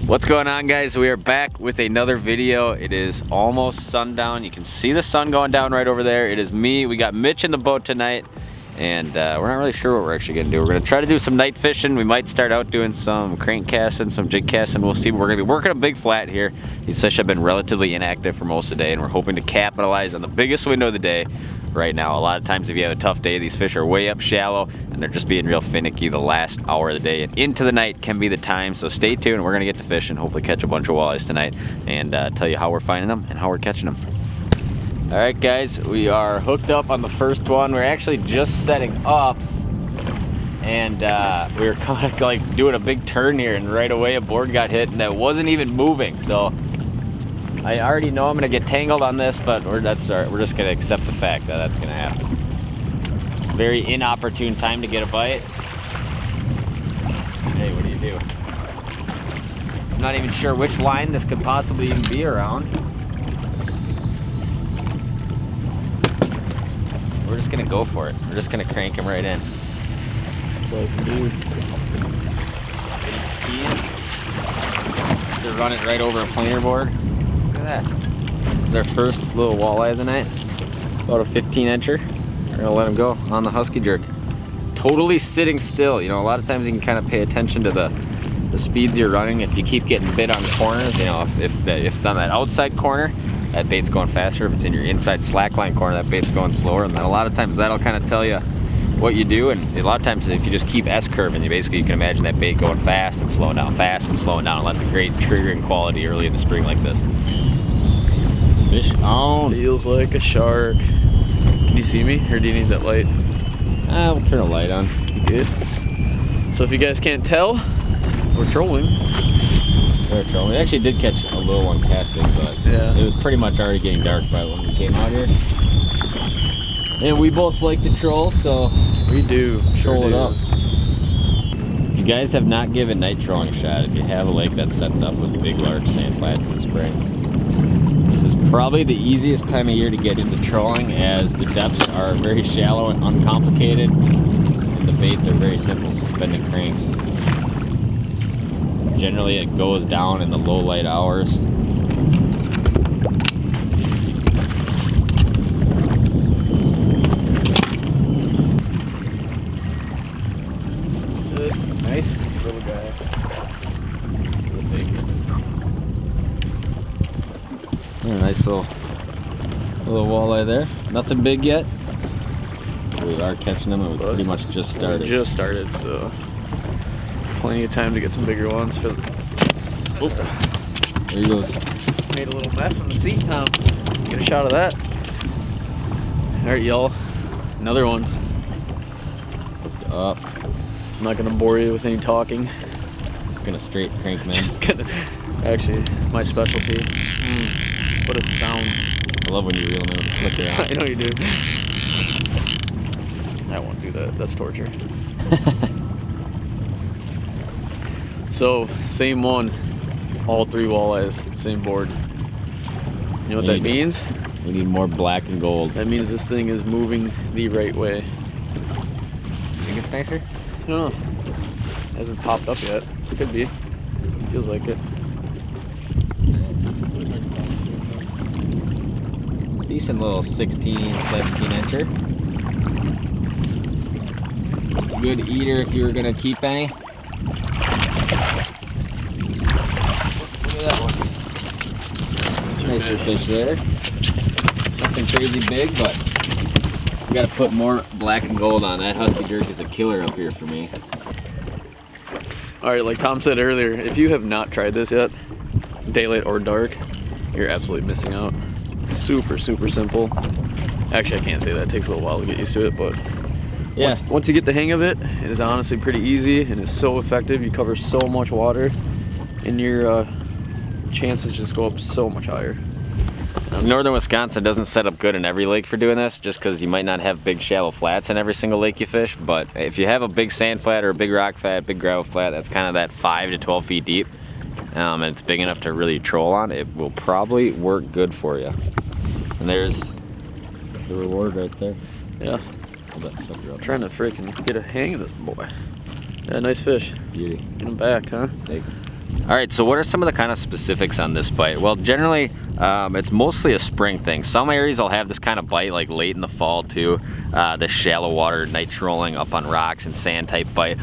What's going on, guys? We are back with another video. It is almost sundown. You can see the sun going down right over there. It is me. We got Mitch in the boat tonight, and we're not really sure what we're actually gonna do. We're gonna try to do some night fishing. We might start out doing some crank casting, some jig casting. We'll see. We're gonna be working a big flat here. These fish have been relatively inactive for most of the day, and we're hoping to capitalize on the biggest window of the day right now. A lot of times if you have a tough day, these fish are way up shallow and they're just being real finicky. The last hour of the day and into the night can be the time, so stay tuned. We're gonna get to fishing, hopefully catch a bunch of walleyes tonight, and tell you how we're finding them and how we're catching them. All right, guys, we are hooked up on the first one. We're actually just setting up, and we were kind of like doing a big turn here, and right away a board got hit and that wasn't even moving. So I already know I'm gonna get tangled on this, but we're just gonna accept the fact that that's gonna happen. Very inopportune time to get a bite. Hey, what do you do? I'm not even sure which line this could possibly even be around. We're just gonna go for it. We're just gonna crank him right in. To run it right over a planer board. Look at that. This is our first little walleye of the night. About a 15-incher. We're gonna let him go on the husky jerk. Totally sitting still. You know, a lot of times you can kind of pay attention to the speeds you're running. If you keep getting bit on corners, you know, if it's on that outside corner, that bait's going faster. If it's in your inside slackline corner, that bait's going slower. And then a lot of times that'll kind of tell you what you do. And a lot of times if you just keep S-curving, you can imagine that bait going fast and slowing down, fast and slowing down. And that's a great triggering quality early in the spring like this. Fish on. Feels like a shark. Can you see me, or do you need that light? We'll turn a light on. You good? So if you guys can't tell, we're trolling. We're trolling. We actually did catch a little one casting, but yeah, it was pretty much already getting dark by when we came out here. And we both like to troll, so we do. Troll it up. If you guys have not given night trolling a shot, if you have a lake that sets up with big, large sand flats in the spring, this is probably the easiest time of year to get into trolling, as the depths are very shallow and uncomplicated, and the baits are very simple, suspended cranks. Generally, it goes down in the low light hours. Nice little guy. Yeah, nice little walleye there. Nothing big yet. We are catching them, and we pretty much just started. We just started, so plenty of time to get some bigger ones. Oh, there he goes. Made a little mess on the seat, Tom. Get a shot of that. All right, y'all. Another one. Hooked up. I'm not gonna bore you with any talking. Just gonna straight crank, man. Actually, my specialty. What a sound. I love when you reel them in with a flicker on. I know you do. I won't do that. That's torture. So, same one. All three walleyes, same board. You know what that means? We need more black and gold. That means this thing is moving the right way. You think it's nicer? I don't know. Hasn't popped up yet. Could be. Feels like it. Decent little 16, 17-incher. Good eater if you were gonna keep any. Look at that one. Nicer fish there. Nothing crazy big, but we gotta put more black and gold on. That husky jerk is a killer up here for me. All right, like Tom said earlier, if you have not tried this yet, daylight or dark, you're absolutely missing out. Super, super simple. Actually, I can't say that. It takes a little while to get used to it, but yeah, once you get the hang of it, it is honestly pretty easy and it's so effective. You cover so much water, and your chances just go up so much higher. Northern Wisconsin doesn't set up good in every lake for doing this, just because you might not have big shallow flats in every single lake you fish. But if you have a big sand flat or a big rock flat, big gravel flat, that's kind of that 5 to 12 feet deep, and it's big enough to really troll on, it will probably work good for you. And there's the reward right there. Yeah. Hold that sucker up. Trying to freaking get a hang of this boy. Yeah, nice fish. Beauty. Get him back, huh? Take him. All right, so what are some of the kind of specifics on this bite? Well, generally, it's mostly a spring thing. Some areas will have this kind of bite like late in the fall too. The shallow water, night trolling up on rocks and sand type bite.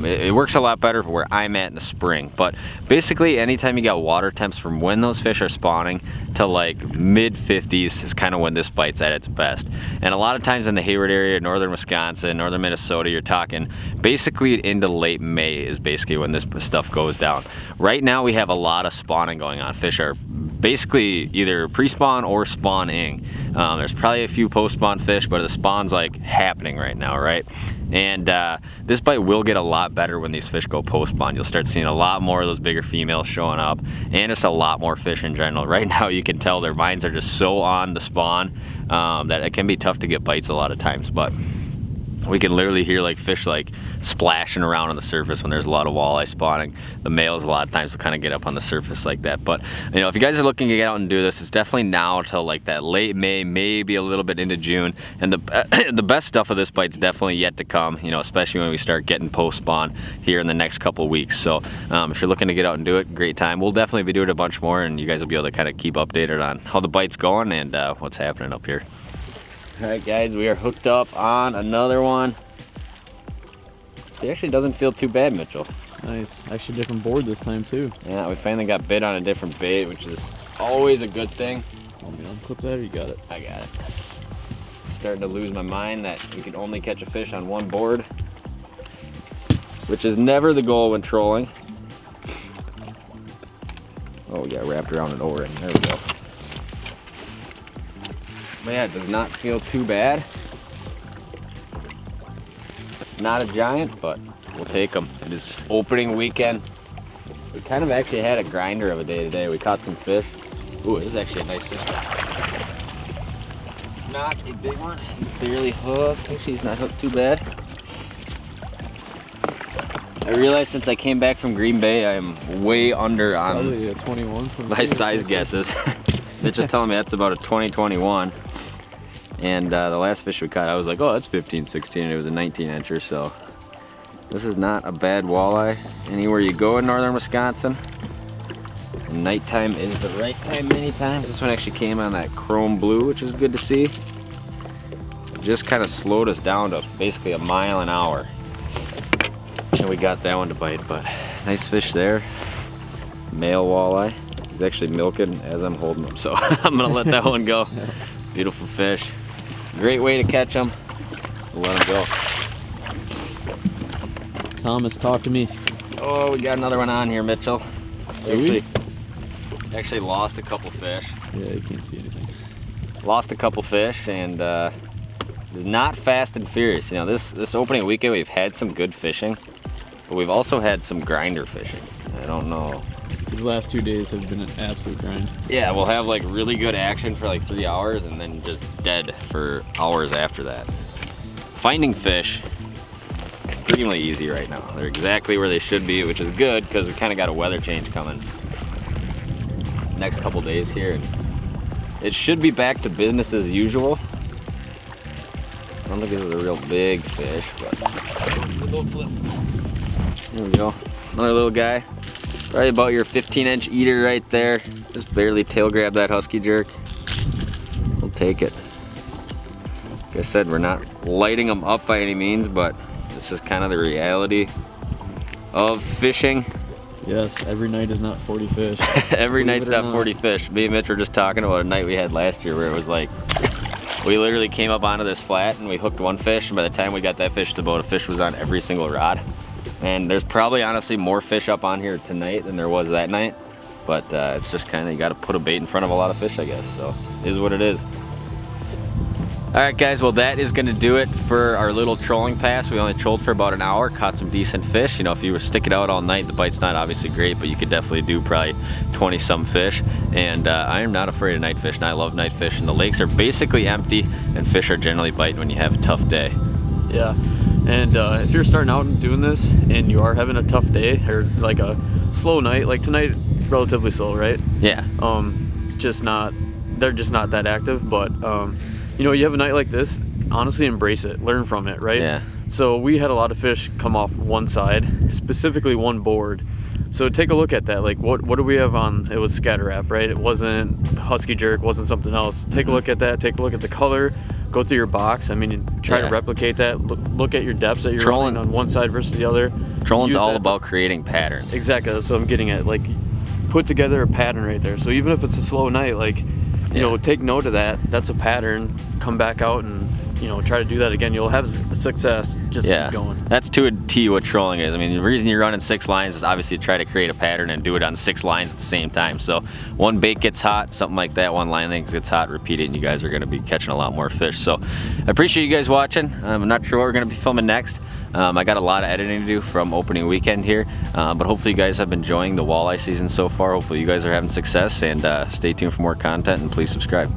It works a lot better for where I'm at in the spring. But basically, anytime you got water temps from when those fish are spawning to like mid 50s is kind of when this bite's at its best. And a lot of times in the Hayward area, northern Wisconsin, northern Minnesota, you're talking basically into late May is basically when this stuff goes down. Right now we have a lot of spawning going on. Fish are basically either pre-spawn or spawning. There's probably a few post-spawn fish, but the spawn's like happening right now, right? And this bite will get a lot better when these fish go post-spawn. You'll start seeing a lot more of those bigger females showing up, and just a lot more fish in general. Right now you can tell their minds are just so on the spawn that it can be tough to get bites a lot of times, but we can literally hear like fish like splashing around on the surface when there's a lot of walleye spawning. The males a lot of times will kind of get up on the surface like that. But you know, if you guys are looking to get out and do this, it's definitely now till like that late May, maybe a little bit into June. And the best stuff of this bite's definitely yet to come, you know, especially when we start getting post spawn here in the next couple weeks. So if you're looking to get out and do it, great time. We'll definitely be doing a bunch more, and you guys will be able to kind of keep updated on how the bite's going and what's happening up here. All right, guys, we are hooked up on another one. It actually doesn't feel too bad, Mitchell. Nice. Actually, different board this time too. Yeah, we finally got bit on a different bait, which is always a good thing. Want me to unclip that, or you got it? I got it. Starting to lose my mind that we can only catch a fish on one board, which is never the goal when trolling. Oh, we got wrapped around an O-ring. There we go. But yeah, it does not feel too bad. Not a giant, but we'll take them. It is opening weekend. We kind of actually had a grinder of a day today. We caught some fish. Ooh, this is actually a nice fish. Not a big one. He's barely hooked. Actually, he's not hooked too bad. I realized since I came back from Green Bay, I am way under on probably a 21 my size guesses. Mitch is telling me that's about a 20-21. And the last fish we caught, I was like, oh, that's 15, 16, and it was a 19-incher, so this is not a bad walleye. Anywhere you go in northern Wisconsin, nighttime is the right time many times. This one actually came on that chrome blue, which is good to see. It just kind of slowed us down to basically a mile an hour. And we got that one to bite, but nice fish there. Male walleye. He's actually milking as I'm holding him, so I'm gonna let that one go. Beautiful fish. Great way to catch them. We'll let him go. Thomas, talk to me. Oh, we got another one on here, Mitchell. Actually lost a couple fish. Yeah, you can't see anything. Lost a couple fish, and not fast and furious. You know, this opening weekend we've had some good fishing, but we've also had some grinder fishing. I don't know. These last 2 days have been an absolute grind. Yeah, we'll have like really good action for like 3 hours and then just dead for hours after that. Finding fish, extremely easy right now. They're exactly where they should be, which is good because we kind of got a weather change coming next couple days here. And it should be back to business as usual. I don't think this is a real big fish, but there we go. Another little guy. Probably about your 15-inch eater right there. Just barely tail grab that husky jerk. We'll take it. Like I said, we're not lighting them up by any means, but this is kind of the reality of fishing. Yes, every night is not 40 fish. Every night's not 40 fish. Me and Mitch were just talking about a night we had last year where it was like, we literally came up onto this flat and we hooked one fish, and by the time we got that fish to the boat, a fish was on every single rod. And there's probably honestly more fish up on here tonight than there was that night. But it's just kind of, you got to put a bait in front of a lot of fish, I guess. So it is what it is. All right, guys, well, that is going to do it for our little trolling pass. We only trolled for about an hour, caught some decent fish. You know, if you were sticking out all night, the bite's not obviously great, but you could definitely do probably 20-some fish. And I am not afraid of night fish, and I love night fish. And the lakes are basically empty, and fish are generally biting when you have a tough day. Yeah. And if you're starting out and doing this and you are having a tough day or like a slow night, like tonight, relatively slow, right? Yeah. They're just not that active, but you know, you have a night like this, honestly embrace it, learn from it, right? Yeah. So we had a lot of fish come off one side, specifically one board, So take a look at that. Like what do we have on? It was scatter wrap, right? It wasn't husky jerk, wasn't something else. Take a look at that. Take a look at the color. Go through your box. I mean, try to replicate that. Look at your depths that you're rolling on one side versus the other. Trolling's all about creating patterns. Exactly. That's what I'm getting at. Like, put together a pattern right there. So even if it's a slow night, like, you know, take note of that. That's a pattern. Come back out and, you know, try to do that again. You'll have success. Just keep going. That's to a T what trolling is. I mean, the reason you're running 6 lines is obviously to try to create a pattern and do it on 6 lines at the same time. So one bait gets hot, something like that, one line length gets hot, repeat it, and you guys are going to be catching a lot more fish. So I appreciate you guys watching. I'm not sure what we're going to be filming next. I got a lot of editing to do from opening weekend here, but hopefully you guys have been enjoying the walleye season so far. Hopefully you guys are having success, and stay tuned for more content, and please subscribe.